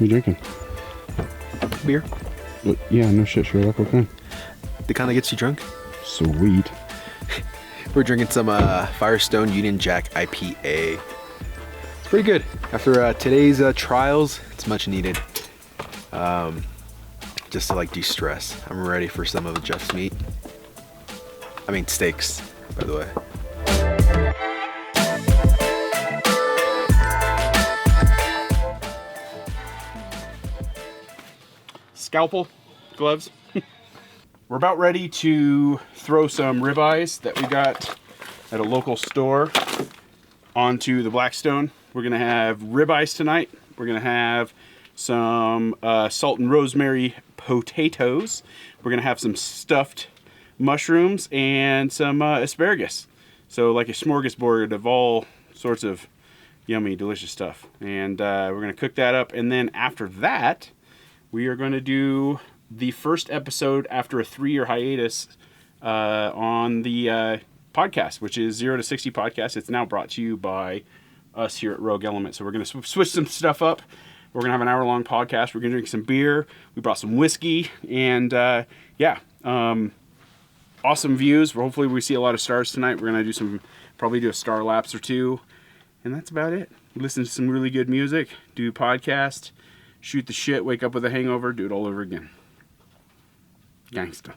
you drinking? Beer. Yeah, no shit, Sherlock. What kind? The kind that gets you drunk. Sweet. We're drinking some Firestone Union Jack IPA. It's pretty good. After today's trials, it's much needed. Just to like de-stress. I'm ready for some of Jeff's meat. I mean steaks, by the way. Scalpel, gloves. We're about ready to throw some ribeyes that we got at a local store onto the Blackstone. We're gonna have ribeyes tonight. We're gonna have some salt and rosemary potatoes. We're gonna have some stuffed mushrooms and some asparagus. So like a smorgasbord of all sorts of yummy, delicious stuff. And we're gonna cook that up. And then after that, we are gonna do the first episode after a 3-year hiatus on the podcast, which is 0 to 60 podcast. It's now brought to you by us here at Rogue Element. So we're going to switch some stuff up. We're going to have an hour-long podcast. We're going to drink some beer. We brought some whiskey. And awesome views. Hopefully we see a lot of stars tonight. We're going to probably do a star lapse or two. And that's about it. Listen to some really good music. Do podcast. Shoot the shit. Wake up with a hangover. Do it all over again. Gangsta.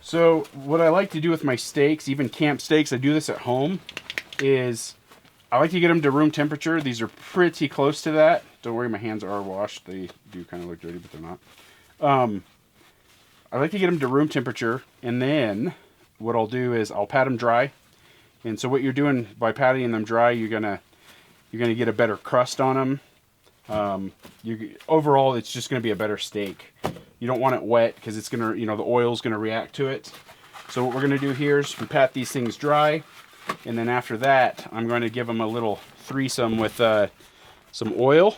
So what I like to do with my steaks, even camp steaks, I do this at home, is I like to get them to room temperature. These are pretty close to that. Don't worry, my hands are washed. They do kind of look dirty, but they're not. I like to get them to room temperature, and then what I'll do is I'll pat them dry. And so what you're doing by patting them dry, you're gonna get a better crust on them. Overall, it's just gonna be a better steak. You don't want it wet because it's gonna, the oil's gonna react to it. So what we're gonna do here is we pat these things dry. And then after that, I'm going to give them a little threesome with some oil,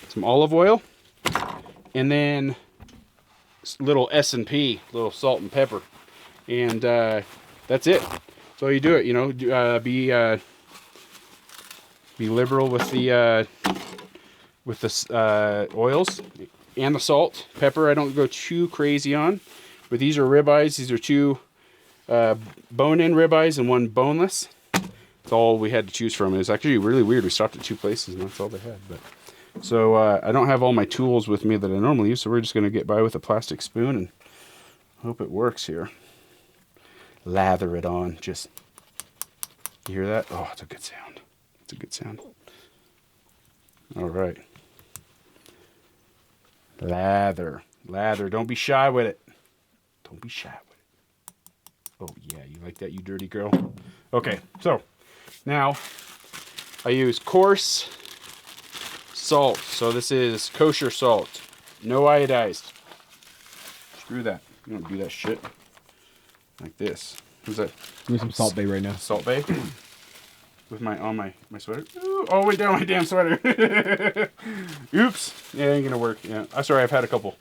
some olive oil, and then little S&P, little salt and pepper. And that's it. So you do it, be liberal with the oils and the salt. Pepper I don't go too crazy on. But these are ribeyes. These are two bone-in ribeyes and one boneless. That's all we had to choose from. It was actually really weird. We stopped at 2 places and that's all they had. But so I don't have all my tools with me that I normally use, so we're just going to get by with a plastic spoon and hope it works here. Lather it on. Just, you hear that? Oh, it's a good sound. It's a good sound. All right. Lather. Lather. Don't be shy with it. Don't be shy with it. Oh, yeah, you like that, you dirty girl? Okay, so now I use coarse salt. So this is kosher salt. No iodized. Screw that. You don't do that shit. Like this. What's that? Give me some Salt Bay right now. Salt Bay? With my sweater. Ooh, all the way down my damn sweater. Oops. Yeah, ain't gonna work. Yeah. I'm sorry, I've had a couple.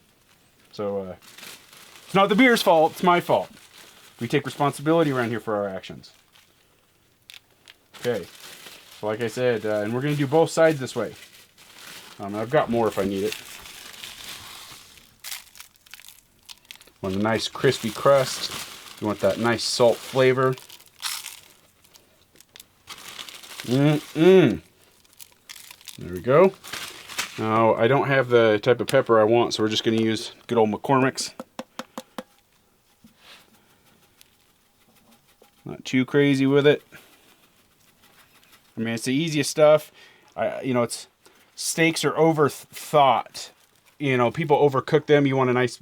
So, it's not the beer's fault, it's my fault. We take responsibility around here for our actions. Okay. So like I said, and we're going to do both sides this way. I've got more if I need it. Want a nice crispy crust. You want that nice salt flavor. There we go. Now, I don't have the type of pepper I want, so we're just going to use good old McCormick's. Not too crazy with it. I mean, it's the easiest stuff. It's steaks are overthought. People overcook them. You want a nice,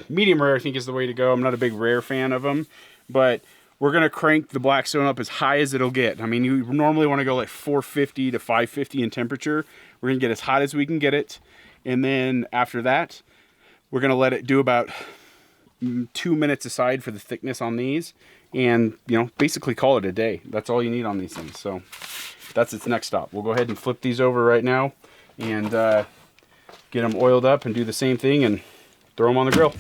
medium rare I think is the way to go. I'm not a big rare fan of them, but we're going to crank the Blackstone up as high as it'll get. I mean, you normally want to go like 450 to 550 in temperature. We're going to get as hot as we can get it. And then after that, we're going to let it do about 2 minutes aside for the thickness on these, and basically call it a day. That's all you need on these things. So that's its next stop. We'll go ahead and flip these over right now and get them oiled up and do the same thing and throw them on the grill.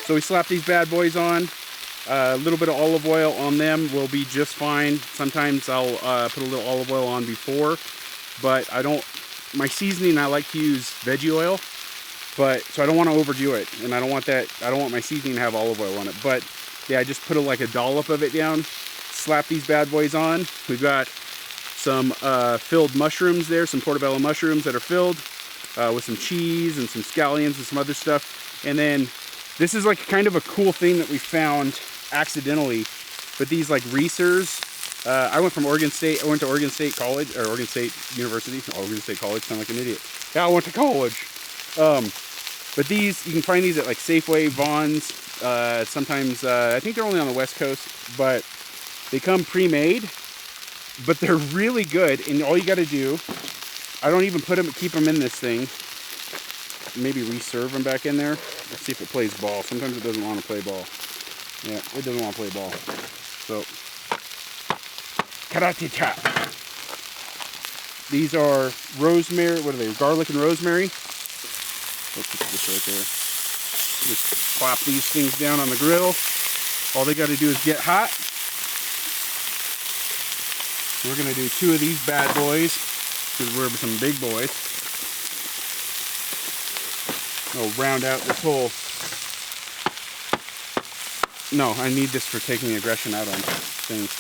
So we slap these bad boys on. A little bit of olive oil on them will be just fine. Sometimes I'll put a little olive oil on before, but I don't. My seasoning, I like to use veggie oil, so I don't want to overdo it, and I don't want my seasoning to have olive oil on it. But yeah, I just put like a dollop of it down, slap these bad boys on. We've got some filled mushrooms there, some portobello mushrooms that are filled with some cheese and some scallions and some other stuff. And then this is like kind of a cool thing that we found accidentally, but these like Reese's. I went to Oregon State College, or Oregon State University. Oregon State College, sound like an idiot. Yeah, I went to college. But these, you can find these at like Safeway, Vons. Sometimes, I think they're only on the West Coast, but they come pre-made. But they're really good, and all you got to do, I don't even keep them in this thing. Maybe reserve them back in there. Let's see if it plays ball. Sometimes it doesn't want to play ball. Yeah, it doesn't want to play ball. So, karate chop. These are rosemary. What are they? Garlic and rosemary. Let's put this right there. Just plop these things down on the grill. All they got to do is get hot. We're going to do 2 of these bad boys because we're some big boys. I'll round out this whole. No, I need this for taking aggression out on things.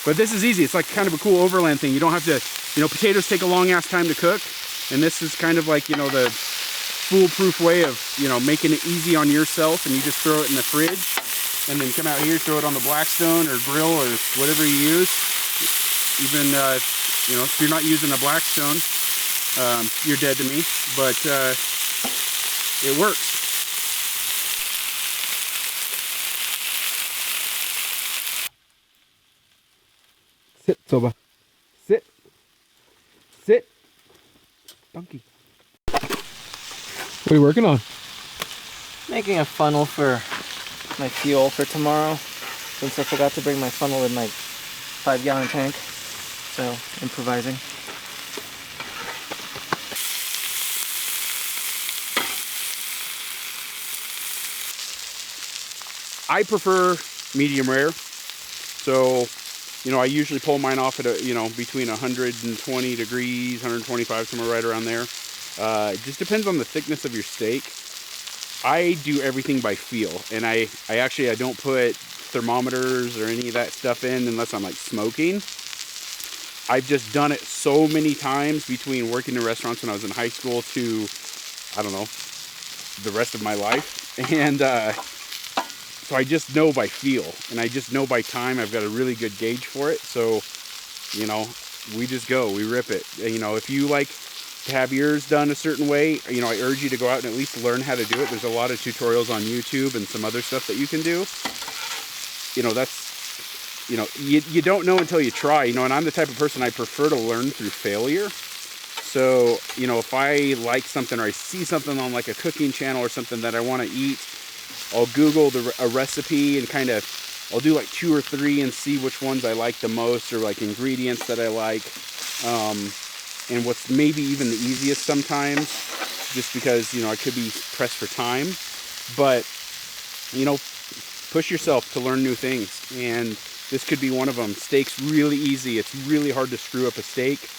But this is easy. It's like kind of a cool overland thing. You don't have to, potatoes take a long ass time to cook. And this is kind of like, the foolproof way of, making it easy on yourself. And you just throw it in the fridge. And then come out here, throw it on the Blackstone or grill or whatever you use. Even, if you're not using a Blackstone, you're dead to me. But it works. Sit, Soba. Sit. Sit. Donkey. What are you working on? Making a funnel for my fuel for tomorrow, since I forgot to bring my funnel in my 5-gallon tank. So, improvising. I prefer medium rare. So, I usually pull mine off at between 120 degrees, 125, somewhere right around there. It just depends on the thickness of your steak. I do everything by feel, and I don't put thermometers or any of that stuff in unless I'm like smoking. I've just done it so many times between working in restaurants when I was in high school to, I don't know, the rest of my life. And so I just know by feel, and I just know by time. I've got a really good gauge for it. So, we just go, we rip it. If you like to have yours done a certain way, I urge you to go out and at least learn how to do it. There's a lot of tutorials on YouTube and some other stuff that you can do. That's, you don't know until you try, and I'm the type of person I prefer to learn through failure. So, if I like something or I see something on like a cooking channel or something that I want to eat, I'll Google a recipe and I'll do like 2 or 3 and see which ones I like the most, or like ingredients that I like. And what's maybe even the easiest sometimes, just because, I could be pressed for time. But, push yourself to learn new things. And this could be one of them. Steak's really easy. It's really hard to screw up a steak.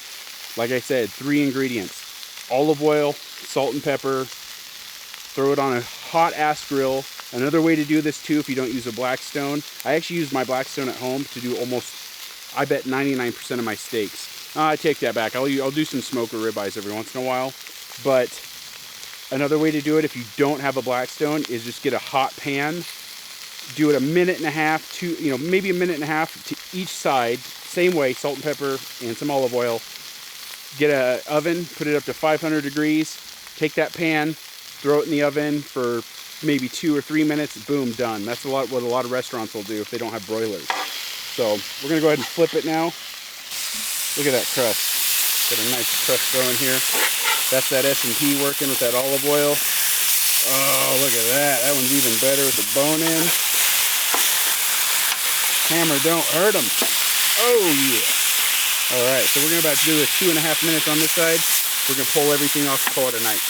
Like I said, 3 ingredients. Olive oil, salt and pepper. Throw it on a hot ass grill. Another way to do this too, if you don't use a Blackstone, I actually use my Blackstone at home to do almost, I bet 99% of my steaks. I take that back. I'll do some smoked or ribeyes every once in a while. But another way to do it if you don't have a Blackstone is just get a hot pan. Do it a minute and a half to, maybe a minute and a half to each side. Same way, salt and pepper and some olive oil. Get an oven, put it up to 500 degrees. Take that pan, throw it in the oven for maybe 2 or 3 minutes. Boom, done. That's what a lot of restaurants will do if they don't have broilers. So we're gonna go ahead and flip it now. Look at that crust. Got a nice crust going here. That's that S&P working with that olive oil. Oh, look at that. That one's even better with the bone in. Hammer don't hurt them. Oh, yeah. All right, so we're about to do a 2.5 minutes on this side. We're going to pull everything off, call it a night.